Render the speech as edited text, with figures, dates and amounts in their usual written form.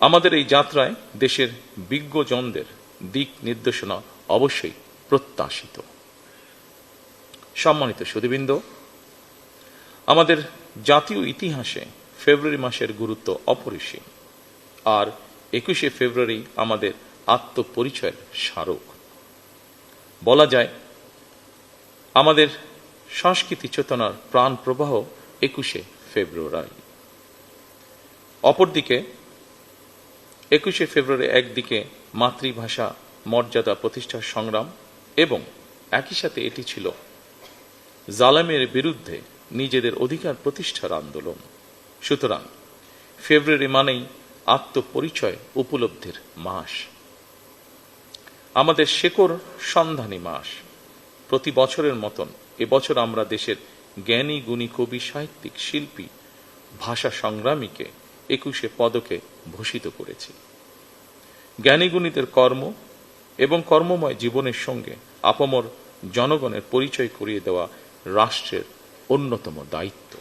আমাদের এই যাত্রায় দেশের বিজ্ঞজনদের দিক নির্দেশনা অবশ্যই প্রত্যাশিত। সম্মানিত সুধীবৃন্দ, আমাদের জাতীয় ইতিহাসে ফেব্রুয়ারি মাসের গুরুত্ব অপরিসীম, আর 21শে ফেব্রুয়ারি আমাদের আত্মপরিচয়ের স্মারক। বলা যায় আমাদের সংস্কৃতি চেতনার প্রাণ প্রবাহ 21শে ফেব্রুয়ারি। অপরদিকে 21শে ফেব্রুয়ারি একদিকে মাতৃভাষা মর্যাদা প্রতিষ্ঠার সংগ্রাম এবং একই সাথে এটি ছিল জালেমের বিরুদ্ধে নিজেদের অধিকার প্রতিষ্ঠার আন্দোলন। সুতরাং ফেব্রুয়ারি মানেই আত্মপরিচয় উপলব্ধির মাস, আমাদের শেকড় সন্ধানী মাস। প্রতি বছরের মতন এবছর আমরা দেশের জ্ঞানী গুণী কবি সাহিত্যিক শিল্পী ভাষা সংগ্রামীকে 21শে পদকে ভূষিত করেছি। জ্ঞানী গুণীদের কর্ম এবং কর্মময় জীবনের সঙ্গে আপামর জনগণের পরিচয় করিয়ে দেওয়া রাষ্ট্রের অন্যতম দায়িত্ব।